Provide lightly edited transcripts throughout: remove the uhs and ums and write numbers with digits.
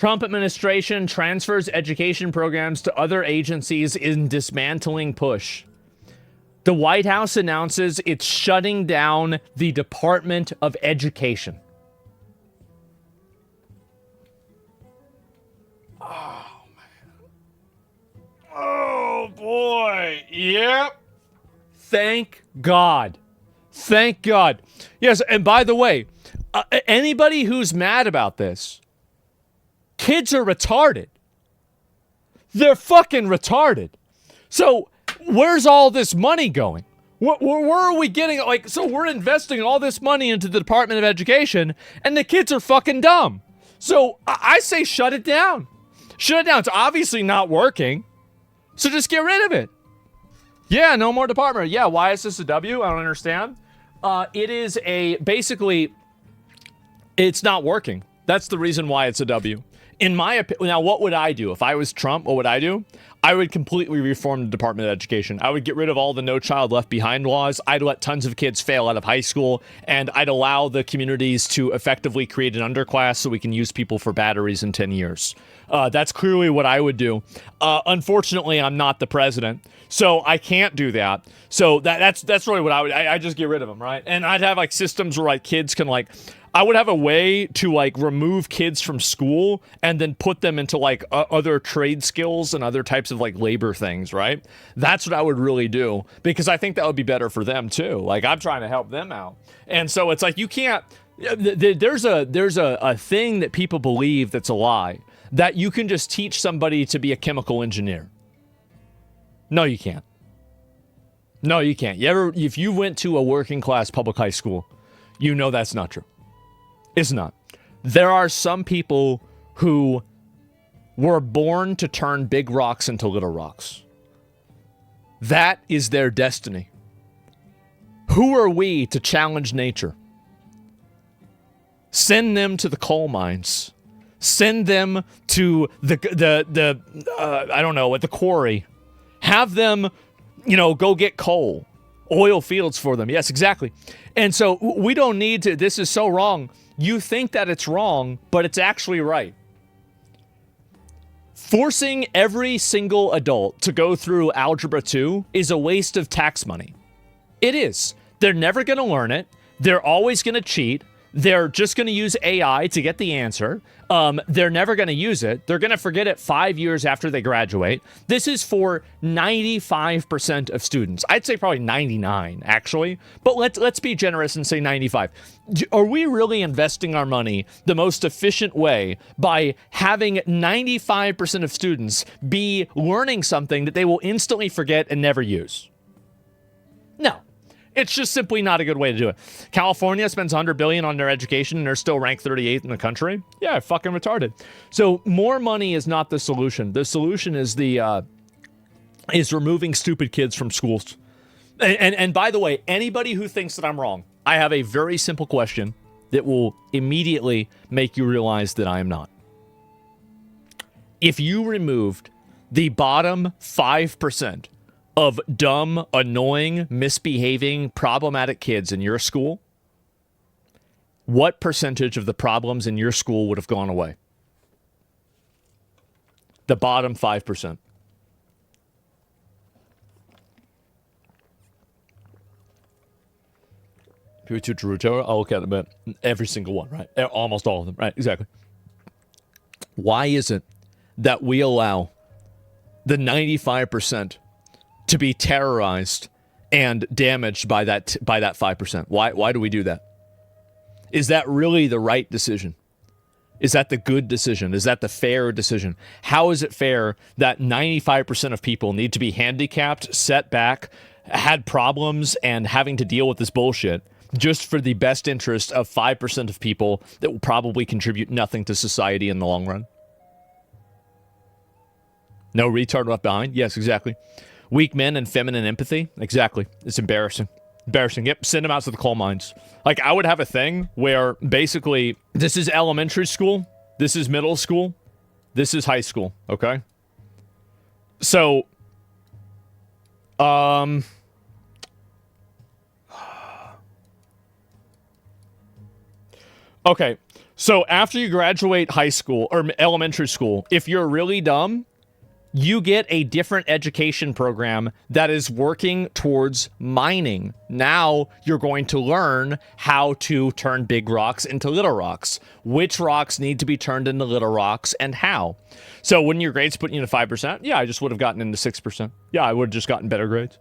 Trump administration transfers education programs to other agencies in dismantling push. The White House announces it's shutting down the Department of Education. Oh, man. Oh, boy. Yep. Thank God. Thank God. Yes, and by the way, anybody who's mad about this, kids are retarded. They're fucking retarded. So where's all this money going? Where are we getting, like, so we're investing all this money into the Department of Education, and the kids are fucking dumb. So I say shut it down. Shut it down. It's obviously not working. So just get rid of it. Yeah, no more department. Yeah, why is this a W? I don't understand. It is basically, it's not working. That's the reason why it's a W. In my opinion, now what would I do? If I was Trump, what would I do? I would completely reform the Department of Education. I would get rid of all the No Child Left Behind laws. I'd let tons of kids fail out of high school, and I'd allow the communities to effectively create an underclass so we can use people for batteries in 10 years. That's clearly what I would do. Unfortunately, I'm not the president, so I can't do that. So that's really what I just get rid of them, right? And I'd have like systems where like kids can like, I would have a way to like remove kids from school and then put them into like other trade skills and other types of like labor things, right? That's what I would really do, because I think that would be better for them too. Like I'm trying to help them out. And so it's like you can't, there's a thing that people believe that's a lie, that you can just teach somebody to be a chemical engineer. No, you can't. No, you can't. If you went to a working class public high school, you know that's not true. It's not. There are some people who were born to turn big rocks into little rocks. That is their destiny. Who are we to challenge nature? Send them to the coal mines. Send them to the I don't know, at the quarry. Have them, go get coal. Oil fields for them. Yes, exactly. And so we don't need to, this is so wrong. You think that it's wrong, but it's actually right. Forcing every single adult to go through Algebra 2 is a waste of tax money. It is. They're never going to learn it. They're always going to cheat. They're just going to use AI to get the answer. They're never going to use it. They're going to forget it 5 years after they graduate. This is for 95% of students. I'd say probably 99, actually. But let's be generous and say 95. Are we really investing our money the most efficient way by having 95% of students be learning something that they will instantly forget and never use? No. It's just simply not a good way to do it. California spends $100 billion on their education and they're still ranked 38th in the country. Yeah, fucking retarded. So more money is not the solution. The solution is is removing stupid kids from schools. And by the way, anybody who thinks that I'm wrong, I have a very simple question that will immediately make you realize that I am not. If you removed the bottom 5% of dumb, annoying, misbehaving, problematic kids in your school, what percentage of the problems in your school would have gone away? The bottom 5%. I'll look at them, every single one, right? Almost all of them, right? Exactly. Why is it that we allow the 95% to be terrorized and damaged by that 5%? Why do we do that? Is that really the right decision? Is that the good decision? Is that the fair decision? How is it fair that 95% of people need to be handicapped, set back, had problems, and having to deal with this bullshit just for the best interest of 5% of people that will probably contribute nothing to society in the long run? No retard left behind? Yes, exactly. Weak men and feminine empathy? Exactly. It's embarrassing. Embarrassing. Yep, send them out to the coal mines. Like, I would have a thing where basically this is elementary school, this is middle school, this is high school, okay? So, okay, So after you graduate high school or elementary school, if you're really dumb, you get a different education program that is working towards mining. Now you're going to learn how to turn big rocks into little rocks, which rocks need to be turned into little rocks, and how. So when your grades put you into 5%, yeah, I just would have gotten into 6%. Yeah, I would have just gotten better grades.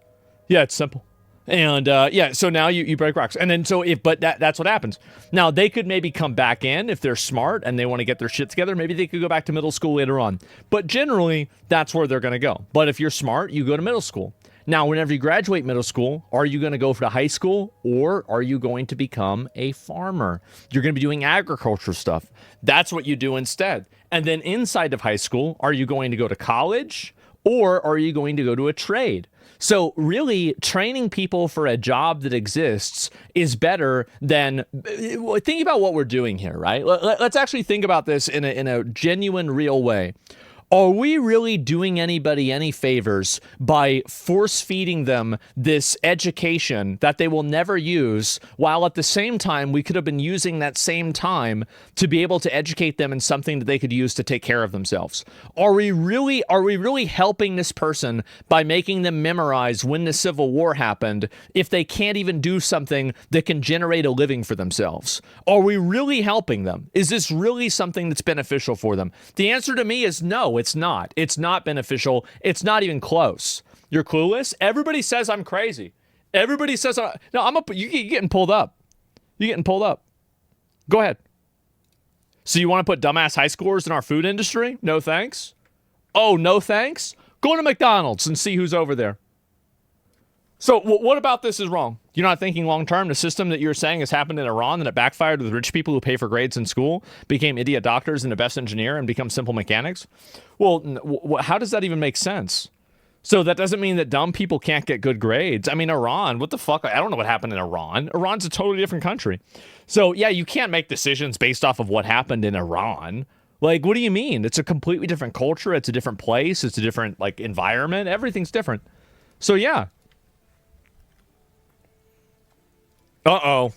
Yeah, it's simple. And yeah, so now you break rocks. And then that's what happens. Now they could maybe come back in if they're smart and they want to get their shit together. Maybe they could go back to middle school later on. But generally, that's where they're going to go. But if you're smart, you go to middle school. Now, whenever you graduate middle school, are you going to go for the high school or are you going to become a farmer? You're going to be doing agriculture stuff. That's what you do instead. And then inside of high school, are you going to go to college or are you going to go to a trade? So really, training people for a job that exists is better than... Think about what we're doing here, right? Let's actually think about this in a genuine, real way. Are we really doing anybody any favors by force-feeding them this education that they will never use, while at the same time we could have been using that same time to be able to educate them in something that they could use to take care of themselves? Are we really helping this person by making them memorize when the Civil War happened if they can't even do something that can generate a living for themselves? Are we really helping them? Is this really something that's beneficial for them? The answer to me is no. It's not. It's not beneficial. It's not even close. You're clueless? Everybody says I'm crazy. Everybody says, no, you're getting pulled up. You're getting pulled up. Go ahead. So you want to put dumbass high schoolers in our food industry? No thanks. Oh, no thanks? Go to McDonald's and see who's over there. So what about this is wrong? You're not thinking long-term. The system that you're saying has happened in Iran and it backfired with rich people who pay for grades in school, became idiot doctors and the best engineer and become simple mechanics. Well, how does that even make sense? So that doesn't mean that dumb people can't get good grades. I mean, Iran, what the fuck? I don't know what happened in Iran. Iran's a totally different country. So yeah, you can't make decisions based off of what happened in Iran. Like, what do you mean? It's a completely different culture. It's a different place. It's a different, environment. Everything's different. So yeah. Uh-oh.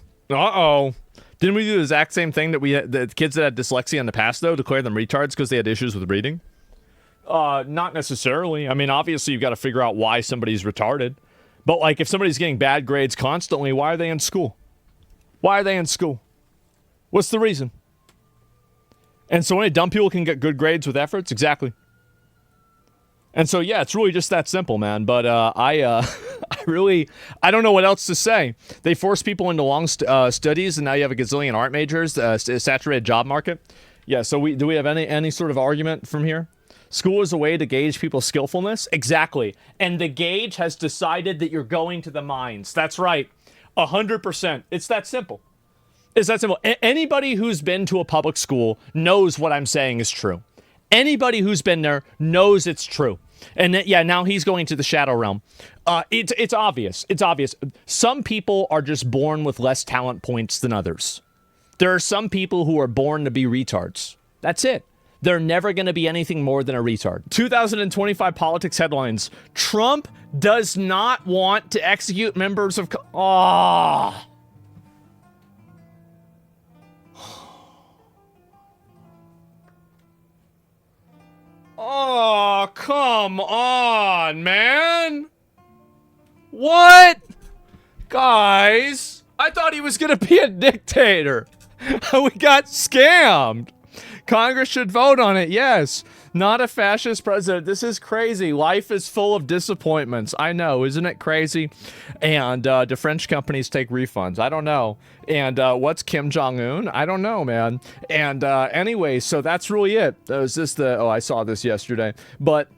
Didn't we do the exact same thing that the kids that had dyslexia in the past, though, declare them retards because they had issues with reading? Not necessarily. I mean, obviously, you've got to figure out why somebody's retarded. But, if somebody's getting bad grades constantly, why are they in school? Why are they in school? What's the reason? And so only dumb people can get good grades with efforts? Exactly. And so, yeah, it's really just that simple, man. But I don't know what else to say. They force people into long studies, and now you have a gazillion art majors, a saturated job market. Yeah, so do we have any sort of argument from here? School is a way to gauge people's skillfulness? Exactly. And the gauge has decided that you're going to the mines. That's right. 100%. It's that simple. It's that simple. Anybody who's been to a public school knows what I'm saying is true. Anybody who's been there knows it's true. And now he's going to the shadow realm. It's obvious. It's obvious. Some people are just born with less talent points than others. There are some people who are born to be retards. That's it. They're never going to be anything more than a retard. 2025 politics headlines. Trump does not want to execute members of... Oh, come on, man. What? Guys, I thought he was going to be a dictator. We got scammed. Congress should vote on it, yes. Not a fascist president. This is crazy. Life is full of disappointments. I know, isn't it crazy? And do French companies take refunds? I don't know. And what's Kim Jong-un? I don't know, man. And anyway, so that's really it. Was this I saw this yesterday. But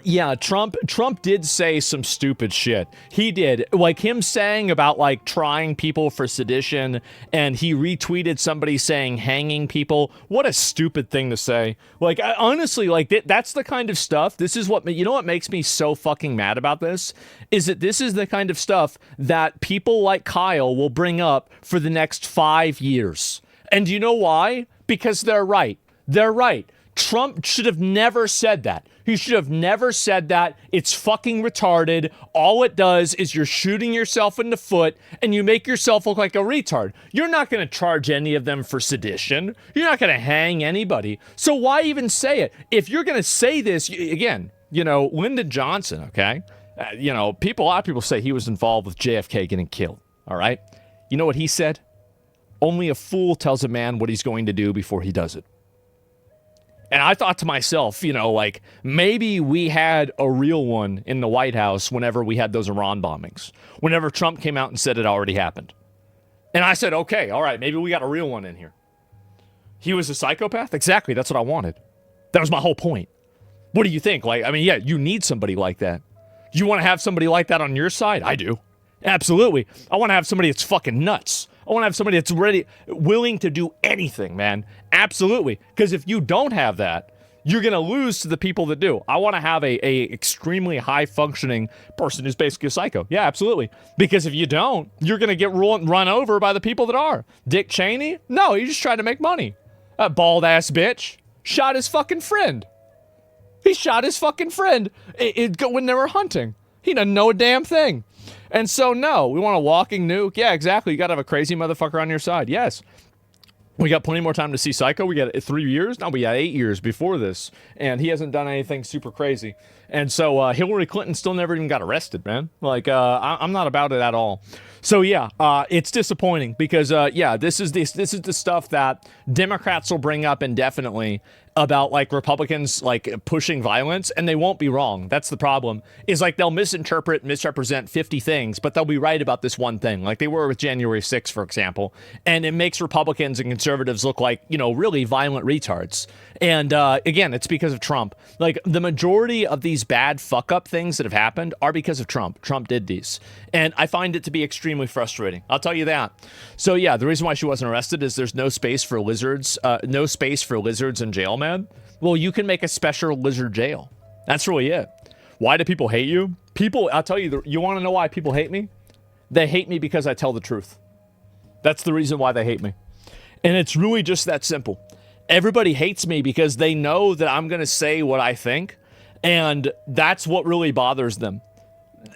yeah, Trump did say some stupid shit. He did. Him saying about, trying people for sedition, and he retweeted somebody saying hanging people. What a stupid thing to say. Honestly, that's the kind of stuff, this is what, you know what makes me so fucking mad about this? Is that this is the kind of stuff that people like Kyle will bring up for the next 5 years. And do you know why? Because they're right. They're right. Trump should have never said that. He should have never said that. It's fucking retarded. All it does is you're shooting yourself in the foot and you make yourself look like a retard. You're not going to charge any of them for sedition. You're not going to hang anybody. So why even say it? If you're going to say this, again, Lyndon Johnson, okay? A lot of people say he was involved with JFK getting killed, all right? You know what he said? Only a fool tells a man what he's going to do before he does it. And I thought to myself, maybe we had a real one in the White House whenever we had those Iran bombings, whenever Trump came out and said it already happened. And I said, okay, all right, maybe we got a real one in here. He was a psychopath? Exactly, that's what I wanted. That was my whole point. What do you think? You need somebody like that. You want to have somebody like that on your side? I do. Absolutely. I want to have somebody that's fucking nuts. I want to have somebody that's willing to do anything, man. Absolutely. Because if you don't have that, you're going to lose to the people that do. I want to have a extremely high-functioning person who's basically a psycho. Yeah, absolutely. Because if you don't, you're going to get run over by the people that are. Dick Cheney? No, he just tried to make money. That bald-ass bitch shot his fucking friend. He shot his fucking friend when they were hunting. He doesn't know a damn thing. And so, no, we want a walking nuke. Yeah, exactly. You got to have a crazy motherfucker on your side. Yes. We got plenty more time to see Psycho. We got 3 years. No, we got 8 years before this. And he hasn't done anything super crazy. And so Hillary Clinton still never even got arrested, man. I'm not about it at all. So, yeah, it's disappointing because, this is the stuff that Democrats will bring up indefinitely about Republicans pushing violence, and they won't be wrong. That's the problem. Is they'll misrepresent 50 things, but they'll be right about this one thing, like they were with January 6th, for example. And it makes Republicans and conservatives look like, really violent retards. And again, it's because of Trump. The majority of these bad fuck up things that have happened are because of Trump. Trump did these. And I find it to be extremely frustrating. I'll tell you that. So yeah, the reason why she wasn't arrested is there's no space for lizards in jail, man. Well, you can make a special lizard jail. That's really it. Why do people hate you? I'll tell you, you want to know why people hate me? They hate me because I tell the truth. That's the reason why they hate me. And it's really just that simple. Everybody hates me because they know that I'm going to say what I think, and that's what really bothers them.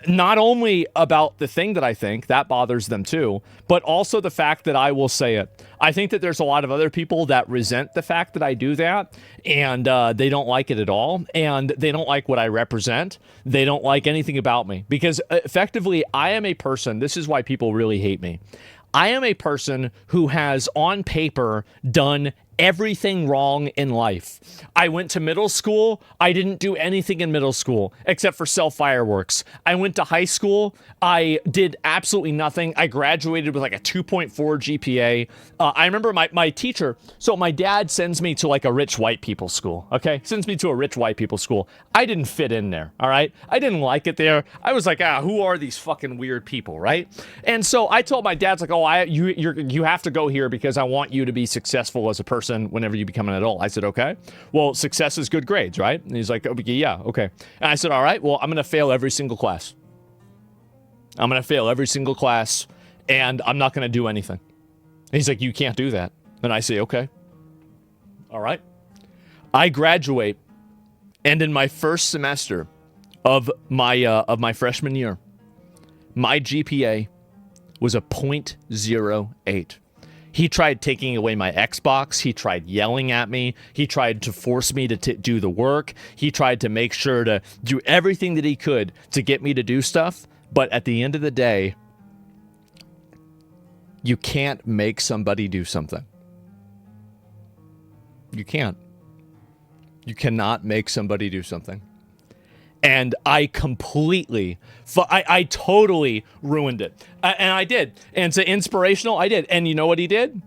Not only about the thing that I think, that bothers them too, but also the fact that I will say it. I think that there's a lot of other people that resent the fact that I do that, and they don't like it at all, and they don't like what I represent. They don't like anything about me, because effectively, I am a person, this is why people really hate me. I am a person who has, on paper, done everything wrong in life. I went to middle school. I didn't do anything in middle school except for sell fireworks. I went to high school. I did absolutely nothing. I graduated with a 2.4 GPA. I remember my teacher. So my dad sends me to a rich white people school. Okay. Sends me to a rich white people school. I didn't fit in there. All right. I didn't like it there. I was like, who are these fucking weird people? Right. And so I told my dad, you have to go here because I want you to be successful as a person whenever you become an adult. I said, okay. Well, success is good grades, right? And he's like, okay, yeah, okay. And I said, all right, well, I'm going to fail every single class. I'm going to fail every single class, and I'm not going to do anything. And he's like, you can't do that. And I say, okay. All right. I graduate, and in my first semester of my freshman year, my GPA was a .08. He tried taking away my Xbox. He tried yelling at me. He tried to force me to do the work. He tried to make sure to do everything that he could to get me to do stuff. But at the end of the day, you can't make somebody do something. You can't. You cannot make somebody do something. And I completely, I totally ruined it. And I did. And it's inspirational. I did. And you know what he did?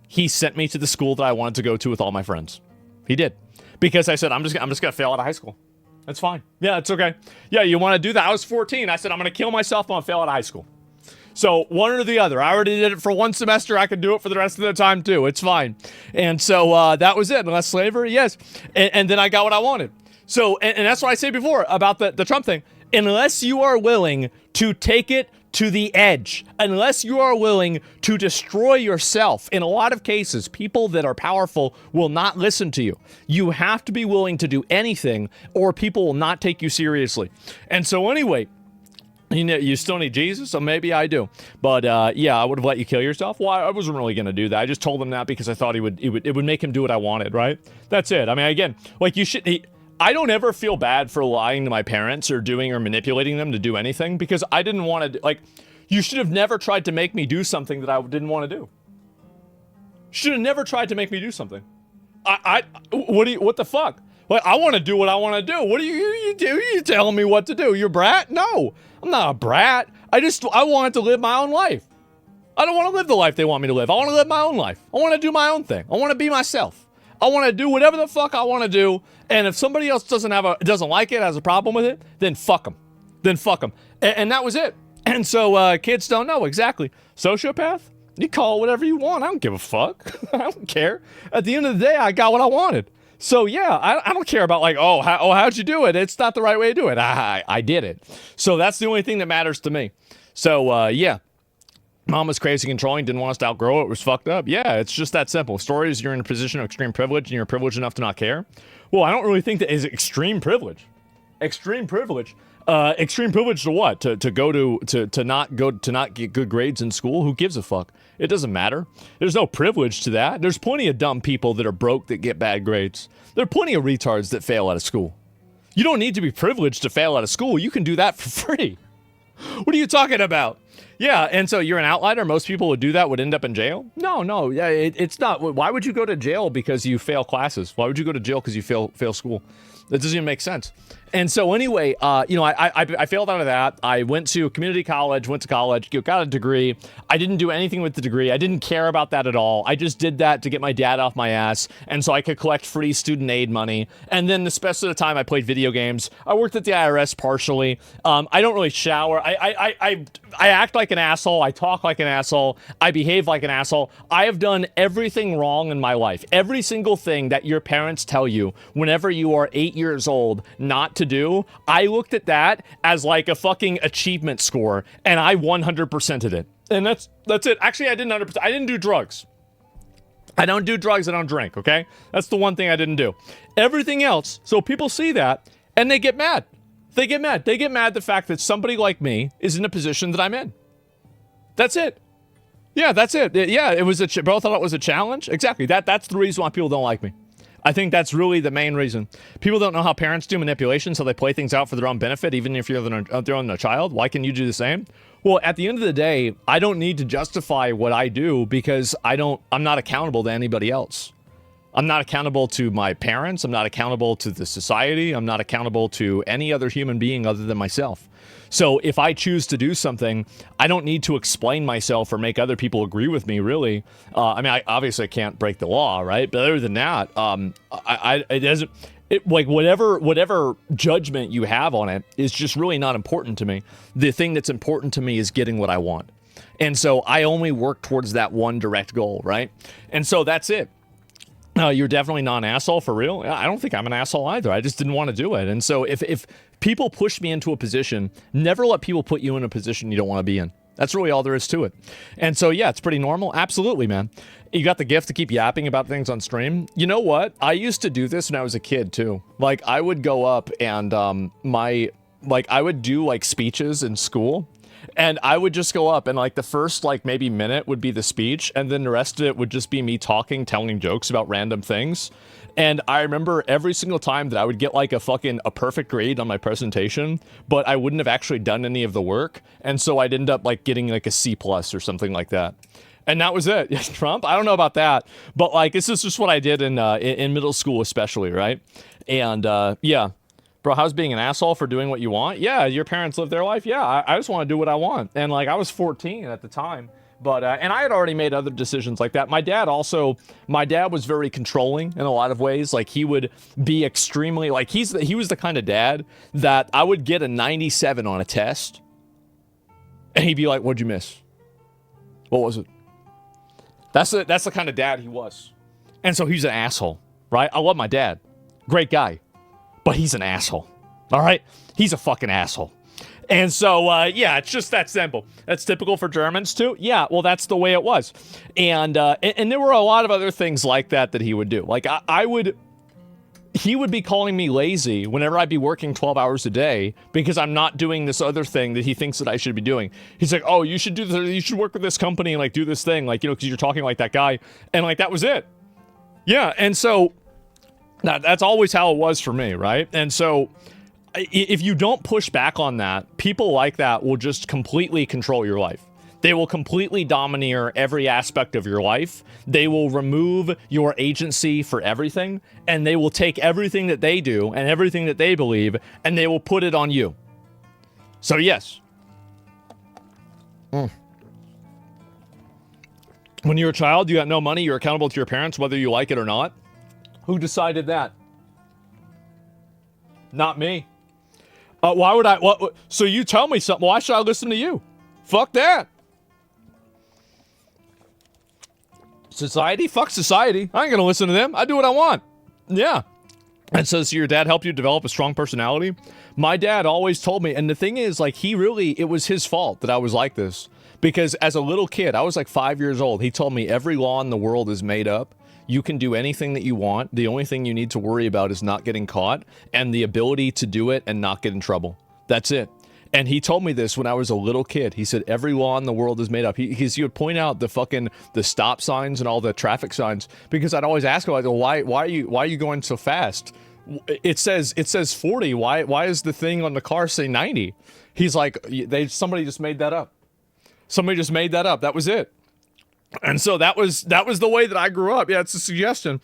He sent me to the school that I wanted to go to with all my friends. He did. Because I said, I'm just going to fail out of high school. That's fine. Yeah, it's okay. Yeah, you want to do that? I was 14. I said, I'm going to kill myself. I'm going to fail out of high school. So one or the other. I already did it for one semester. I can do it for the rest of the time too. It's fine. And so that was it. Unless slavery, yes. And then I got what I wanted. So, and that's what I said before about the Trump thing. Unless you are willing to take it to the edge, unless you are willing to destroy yourself. In a lot of cases, people that are powerful will not listen to you. You have to be willing to do anything, or people will not take you seriously. And so anyway, you know, you still need Jesus, so maybe I do. But yeah, I would have let you kill yourself. Well, I wasn't really going to do that. I just told him that because I thought it would make him do what I wanted, right? That's it. I mean, again, like I don't ever feel bad for lying to my parents or doing or manipulating them to do anything, because I didn't want to, like, you should have never tried to make me do something that I didn't want to do. Should have never tried to make me do something. What the fuck? Like, I want to do what I want to do. What do you do? You telling me what to do? You're a brat? No, I'm not a brat. I wanted to live my own life. I don't want to live the life they want me to live. I want to live my own life. I want to do my own thing. I want to be myself. I want to do whatever the fuck I want to do. And if somebody else doesn't like it, has a problem with it, then fuck them. Then fuck them. And that was it. And so kids don't know exactly. Sociopath? You call it whatever you want. I don't give a fuck. I don't care. At the end of the day, I got what I wanted. So yeah, I don't care about like, how'd you do it? It's not the right way to do it. I did it. So that's the only thing that matters to me. So yeah. Mom was crazy controlling, didn't want us to outgrow it, was fucked up. Yeah, it's just that simple. Stories, you're in a position of extreme privilege and you're privileged enough to not care. Well, I don't really think that is extreme privilege. Extreme privilege. Extreme privilege to what? To not get good grades in school? Who gives a fuck? It doesn't matter. There's no privilege to that. There's plenty of dumb people that are broke that get bad grades. There are plenty of retards that fail out of school. You don't need to be privileged to fail out of school. You can do that for free. What are you talking about? Yeah, and so you're an outlier. Most people would do that, would end up in jail? No. Yeah, it's not. Why would you go to jail because you fail classes? Why would you go to jail because you fail school? That doesn't even make sense. And so anyway, I failed out of that. I went to community college, got a degree. I didn't do anything with the degree. I didn't care about that at all. I just did that to get my dad off my ass, and so I could collect free student aid money. And then the rest of the time, I played video games. I worked at the IRS partially. I don't really shower. I act like an asshole. I talk like an asshole. I behave like an asshole. I have done everything wrong in my life. Every single thing that your parents tell you whenever you are 8 years old not to do, I looked at that as like a fucking achievement score, and I 100%ed it. And that's it. Actually, I didn't 100%. I didn't do drugs. I don't do drugs. I don't drink, okay? That's the one thing I didn't do. Everything else, so people see that, and they get mad. They get mad. They get mad the fact that somebody like me is in a position that I'm in. That's it. Yeah, that's it. Yeah, it was both thought it was a challenge. Exactly. That's the reason why people don't like me. I think that's really the main reason. People don't know how parents do manipulation, so they play things out for their own benefit, even if you're their own child. Why can you do the same? Well, at the end of the day, I don't need to justify what I do because I'm not accountable to anybody else. I'm not accountable to my parents. I'm not accountable to the society. I'm not accountable to any other human being other than myself. So if I choose to do something, I don't need to explain myself or make other people agree with me, really. I obviously can't break the law, right? But other than that, whatever judgment you have on it is just really not important to me. The thing that's important to me is getting what I want. And so I only work towards that one direct goal, right? And so that's it. You're definitely not an asshole for real. I don't think I'm an asshole either. I just didn't want to do it. And so if people push me into a position, never let people put you in a position you don't want to be in. That's really all there is to it. And so, yeah, it's pretty normal. Absolutely, man. You got the gift to keep yapping about things on stream. You know what? I used to do this when I was a kid, too. Like, I would go up and I would do, like, speeches in school. And I would just go up and like the first like maybe minute would be the speech, and then the rest of it would just be me talking, telling jokes about random things. And I remember every single time that I would get like a perfect grade on my presentation, but I wouldn't have actually done any of the work. And so I'd end up like getting like a C+ or something like that. And that was it. Trump? I don't know about that, but like this is just what I did in middle school especially, right? And yeah. Bro, how's being an asshole for doing what you want? Yeah, your parents live their life. Yeah, I just want to do what I want. And like I was 14 at the time, but and I had already made other decisions like that. My dad was very controlling in a lot of ways. Like he would be extremely like he was the kind of dad that I would get a 97 on a test, and he'd be like, "What'd you miss? What was it?" That's the kind of dad he was, and so he's an asshole, right? I love my dad, great guy. But he's an asshole, all right? He's a fucking asshole. And so, yeah, it's just that simple. That's typical for Germans too. Yeah, well, that's the way it was. And there were a lot of other things like that he would do. Like he would be calling me lazy whenever I'd be working 12 hours a day because I'm not doing this other thing that he thinks that I should be doing. He's like, oh, you should do this. You should work with this company and like do this thing, like, you know, because you're talking like that guy. And like, that was it. Yeah. And so that's always how it was for me. Right. And so if you don't push back on that, people like that will just completely control your life. They will completely domineer every aspect of your life. They will remove your agency for everything, and they will take everything that they do and everything that they believe, and they will put it on you. So yes. When you're a child, you got no money, you're accountable to your parents, whether you like it or not. Who decided that? Not me. Why would I? So you tell me something. Why should I listen to you? Fuck that. Society? Fuck society. I ain't gonna listen to them. I do what I want. Yeah. And so your dad helped you develop a strong personality? My dad always told me, and the thing is, like, it was his fault that I was like this. Because as a little kid, I was like 5 years old. He told me every law in the world is made up. You can do anything that you want. The only thing you need to worry about is not getting caught and the ability to do it and not get in trouble. That's it. And he told me this when I was a little kid. He said every law in the world is made up. He would point out the stop signs and all the traffic signs, because I'd always ask him, I go, why are you going so fast? It says 40. Why is the thing on the car say 90? He's like, somebody just made that up. Somebody just made that up. That was it. And so that was the way that I grew up. Yeah, it's a suggestion.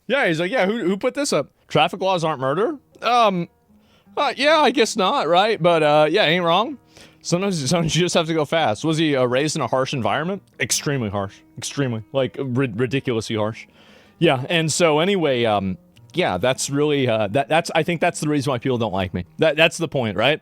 Yeah, he's like, yeah, who put this up? Traffic laws aren't murder? Yeah, I guess not, right? But yeah, ain't wrong. Sometimes you just have to go fast. Was he raised in a harsh environment? Extremely harsh. Extremely. Like, ridiculously harsh. Yeah, and so anyway, yeah, that's really, I think that's the reason why people don't like me. That's the point, right?